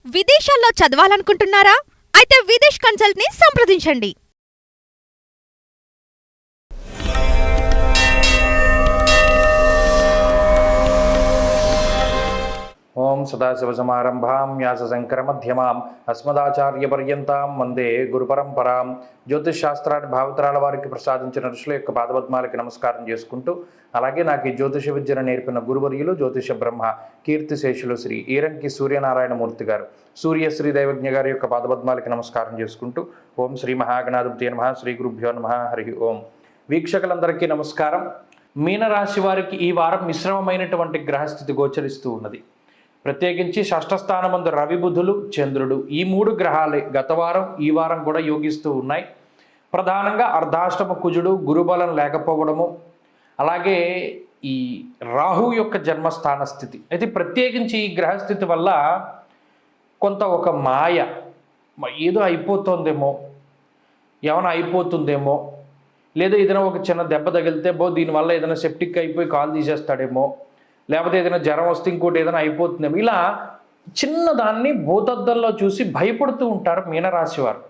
విదేశాల్లో చదవాలనుకుంటున్నారా? అయితే విదేశ్ కన్సల్ట్ ని సంప్రదించండి. ఓం సదాశివసమారంభాం వ్యాసశంకరమధ్యమాం అస్మదాచార్యపర్యంతాం వందే గురుపరంపరాం. జ్యోతిష్ శాస్త్రాన్ని భావితరాల వారికి ప్రసాదించిన ఋషుల యొక్క పాదపద్మాలకి నమస్కారం చేసుకుంటూ, అలాగే నాకు ఈ జ్యోతిష విద్యను నేర్పిన గురువర్యులు జ్యోతిష బ్రహ్మ కీర్తిశేషులు శ్రీ ఈరంకి సూర్యనారాయణమూర్తి గారు, సూర్యశ్రీ దైవజ్ఞ గారి యొక్క పాదపద్మాలకి నమస్కారం చేసుకుంటూ, ఓం శ్రీ మహాగణాధిపతి నమః, శ్రీ గురుభ్యో నమః, హరి ఓం. వీక్షకులందరికీ నమస్కారం. మీనరాశి వారికి ఈ వారం మిశ్రమమైనటువంటి గ్రహస్థితి గోచరిస్తూ ఉన్నది. ప్రత్యేకించి షష్ఠస్థానమందు రవి, బుధులు, చంద్రుడు, ఈ మూడు గ్రహాలే గత వారం ఈ వారం కూడా యోగిస్తూ ఉన్నాయి. ప్రధానంగా అర్ధాష్టమ కుజుడు, గురుబలం లేకపోవడము, అలాగే ఈ రాహు యొక్క జన్మస్థాన స్థితి. అయితే ప్రత్యేకించి ఈ గ్రహస్థితి వల్ల కొంత ఒక మాయ, ఏదో అయిపోతుందేమో, ఏమైనా అయిపోతుందేమో, లేదా ఏదైనా ఒక చిన్న దెబ్బ తగిలితే దీనివల్ల ఏదైనా సెప్టిక్ అయిపోయి కాలు తీసేస్తాడేమో, లేకపోతే ఏదైనా జ్వరం వస్తే ఇంకోటి ఏదైనా అయిపోతుందేమో, ఇలా చిన్నదాన్ని భూతద్దంలో చూసి భయపడుతూ ఉంటారు మీనరాశి వారు.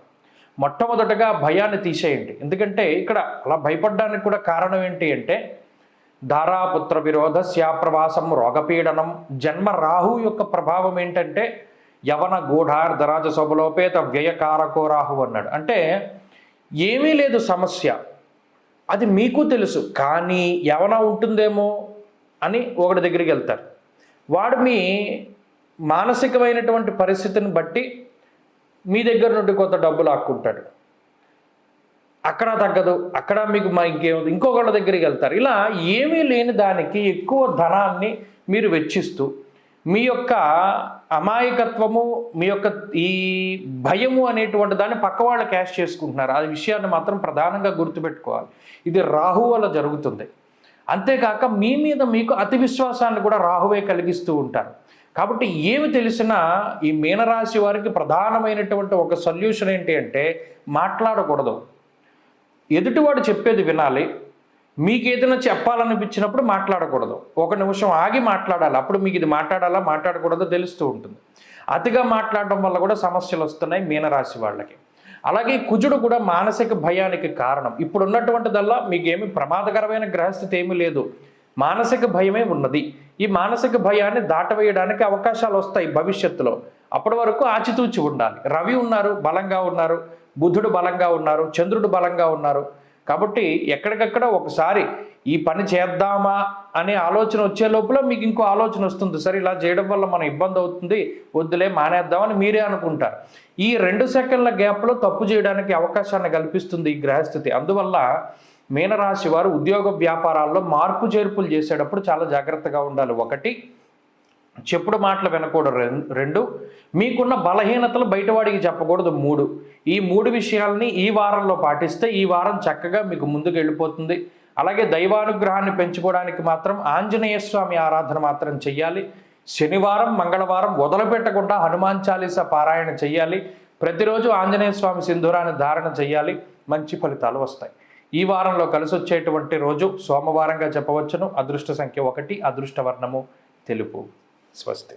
మొట్టమొదటగా భయాన్ని తీసేయండి. ఎందుకంటే ఇక్కడ అలా భయపడడానికి కూడా కారణం ఏంటి అంటే, ధారాపుత్ర విరోధ శాప్రవాసం, రోగపీడనం, జన్మ రాహు యొక్క ప్రభావం ఏంటంటే యవన గూఢార్ధరాజ శోభలోపేత వ్యయకారకో రాహు అన్నాడు. అంటే ఏమీ లేదు సమస్య, అది మీకు తెలుసు, కానీ యవన ఉంటుందేమో అని ఒకటి దగ్గరికి వెళ్తారు. వాడు మీ మానసికమైనటువంటి పరిస్థితిని బట్టి మీ దగ్గర నుండి కొంత డబ్బులు ఆక్కుంటాడు. అక్కడ తగ్గదు, అక్కడ మీకు ఇంకేముంది, ఇంకొకళ్ళ దగ్గరికి వెళ్తారు. ఇలా ఏమీ లేని దానికి ఎక్కువ ధనాన్ని మీరు వెచ్చిస్తూ మీ యొక్క అమాయకత్వము, మీ యొక్క ఈ భయము అనేటువంటి దాన్ని పక్క వాళ్ళు క్యాష్ చేసుకుంటున్నారు. ఆ విషయాన్ని మాత్రం ప్రధానంగా గుర్తుపెట్టుకోవాలి. ఇది రాహు వల్ల జరుగుతుంది. అంతేకాక మీ మీద మీకు అతి విశ్వాసాన్ని కూడా రాహువే కలిగిస్తూ ఉంటారు. కాబట్టి ఏమి తెలిసినా ఈ మీనరాశి వారికి ప్రధానమైనటువంటి ఒక సొల్యూషన్ ఏంటి అంటే, మాట్లాడకూడదు. ఎదుటివాడు చెప్పేది వినాలి. మీకు ఏదైనా చెప్పాలనిపించినప్పుడు మాట్లాడకూడదు. ఒక నిమిషం ఆగి మాట్లాడాలి. అప్పుడు మీకు ఇది మాట్లాడాలా మాట్లాడకూడదో తెలుస్తూ ఉంటుంది. అతిగా మాట్లాడడం వల్ల కూడా సమస్యలు వస్తున్నాయి మీనరాశి వాళ్ళకి. అలాగే కుజుడు కూడా మానసిక భయానికి కారణం. ఇప్పుడు ఉన్నటువంటిదల్లా మీకు ఏమి ప్రమాదకరమైన గ్రహస్థితి ఏమీ లేదు, మానసిక భయమే ఉన్నది. ఈ మానసిక భయాన్ని దాటవేయడానికి అవకాశాలు వస్తాయి భవిష్యత్తులో. అప్పటి వరకు ఆచితూచి ఉండాలి. రవి ఉన్నారు, బలంగా ఉన్నారు, బుధుడు బలంగా ఉన్నారు, చంద్రుడు బలంగా ఉన్నారు. కాబట్టి ఎక్కడికక్కడ ఒకసారి ఈ పని చేద్దామా అనే ఆలోచన వచ్చే లోపల మీకు ఇంకో ఆలోచన వస్తుంది. సరే, ఇలా చేయడం వల్ల మన ఇబ్బంది అవుతుంది, వద్దులే మానేద్దామని మీరే అనుకుంటారు. ఈ 2 సెకండ్ల గ్యాప్లో తప్పు చేయడానికి అవకాశాన్ని కల్పిస్తుంది ఈ గ్రహస్థితి. అందువల్ల మీనరాశి వారు ఉద్యోగ వ్యాపారాల్లో మార్పు చేర్పులు చేసేటప్పుడు చాలా జాగ్రత్తగా ఉండాలి. 1, చెప్పుడు మాటలు వినకూడదు. 2, మీకున్న బలహీనతలు బయటవాడికి చెప్పకూడదు. 3, ఈ 3 విషయాలని ఈ వారంలో పాటిస్తే ఈ వారం చక్కగా మీకు ముందుకు వెళ్ళిపోతుంది. అలాగే దైవానుగ్రహాన్ని పెంచుకోవడానికి మాత్రం ఆంజనేయ స్వామి ఆరాధన మాత్రం చెయ్యాలి. శనివారం, మంగళవారం వదలుపెట్టకుండా హనుమాన్ చాలీసా పారాయణ చెయ్యాలి. ప్రతిరోజు ఆంజనేయ స్వామి సింధూరాన్ని ధారణ చెయ్యాలి. మంచి ఫలితాలు వస్తాయి. ఈ వారంలో కలిసి వచ్చేటువంటి రోజు సోమవారంగా చెప్పవచ్చును. అదృష్ట సంఖ్య 1, అదృష్ట వర్ణము తెలుపు. స్వస్తి.